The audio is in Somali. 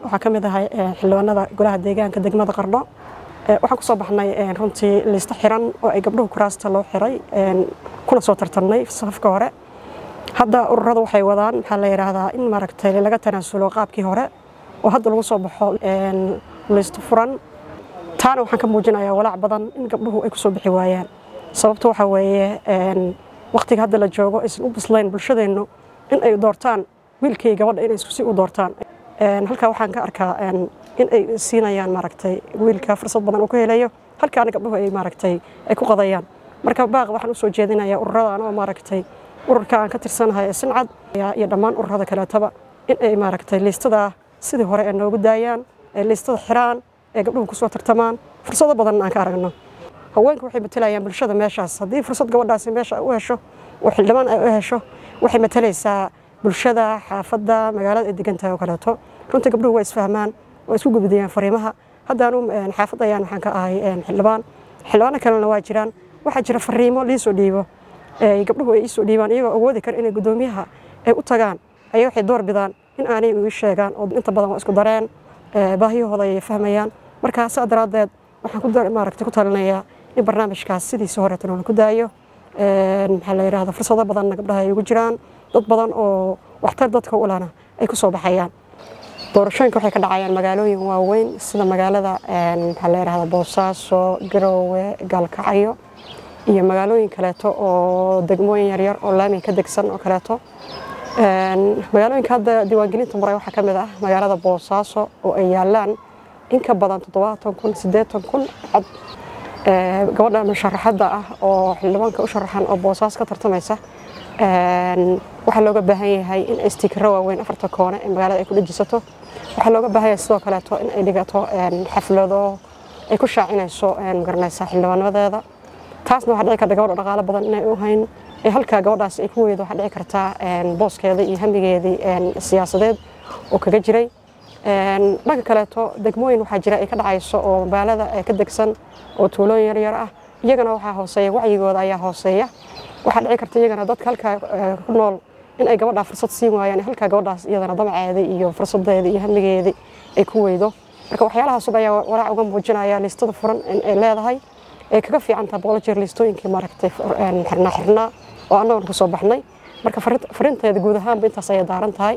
waxaa ka mid ahay xildhibaanada golaha deegaanka degmada Qardho waxaan ku soo baxnay runtii liista xiran oo ay gabdhuhu kuraasta loo xiray kuna soo tartanay safka hore hadda ururadu waxay wadaan maxaa la yiraahdaa in maaragtay laga tanaasulo qaabkii hore oo hadda lagu soo baxo liista furan taana waxaan ka muujinayaa walaac badan in gabdhuhu ay ku soo bixi waayaan sababtu waxa weeye waqtiga hadda la joogo aysan u bislayn bulshadeenu in ay doortaan wiilkii gabadha inay isku si u doortaan halka waxaan ka arkaa in ay siinayaan maaragtay wiilka fursad badan uu ka helayo halkaana gabdhuhu ay maaragtay ay ku qadayaan marka baaq waxaan u soo jeedinayaa ururada oo maaragtay ururka aan ka tirsanahay Sincad iyo dhammaan ururada kaleetaba in ay maaragtay liistada sidii hore ay noogu daayaan liistada xiraan ee gabdhuhu ku soo tartamaan fursado badan aan ka aragno haweenku waxay matalayaan bulshada meeshaas haddii fursad gabadhaasi meesha u hesho oo xildhibaan ay u hesho waxay matalaysaa bulshada xaafadda magaalada ay degan tahay oo kaleeto runtii gabdhuhu way isfahmaan oo isku gudbiyaan fariimaha haddaanu xaafadda ayaan waxaan ka ahay xildhibaano kalena waa jiraan waxaa jira fariimo liisoo dhiibo gabdhuhu ay soo dhiibaan iyagoo awoodi kar inay gudoomiyaha ay u tagaan ay waxay door bidaan in aanay u sheegaan oo inta badan waa isku dareen baahiyahooda ay fahmayaan marka saadaradeed waxaan ku maaragtay ku talinayaa in barnaamijkaas sidiisa hore tan ku daayo maxaa la yiraahdaa fursado badan gabdhaha ay ugu jiraan dad badan oo waxtar dadka u lana ay ku soo baxayaan doorashooyinka waxay ka dhacayaan magaalooyin waaweyn sida magaalada maxaa la yiraahdaa Boosaaso Garowe Galkacyo iyo magaalooyin kaleeto oo degmooyin yar yar oo laami ka degsan oo kaleeto magaalooyinka hadda diiwaangelinta maray waxa ka mid ah magaalada Boosaaso oo ay yaalaan in ka badan 70,000 cod gabadha musharaxada ah oo xildhibaanka u sharaxan oo Boosaas ka tartamaysa waxa looga baahan yahay in ay stiikaro waaweyn afarta koone ee magaalada ay ku dhajisato waxa looga baahan yahay sidoo kaleeto in ay dhigato xaflado ay ku shaacinayso garanaysa xildhibaanadeeda taasna waxa dhici karta gabadha dhaqaale badan inay u hayn ee halka gabadhaas ay ku weedo waxa dhici karta booskeeda iyo hamigeedii siyaasadeed oo kaga jiray dhanka kaleeto degmooyin waxa jira ay ka dhacayso oo magaalada ay ka degsan oo tuulooyin yar yar ah iyagana waxa hooseeya wacyigooda ayaa hooseeya waxa dhici karta iyagana dadka halka ku nool in ay gabadha fursad siin waayaan halka gabadhaas iyadana damaceeda iyo fursadeeda iyo hamigeedii ay ku weedo marka waxyaalahaas ayaa walaac uga muujinaya liistada furan in ay leedahay ee kaga fiicanta boqol jeer liistooyinkii maaragtay xirna oo annagu ku soo baxnay marka farinteeda guud ahaan intaas ay daaran tahay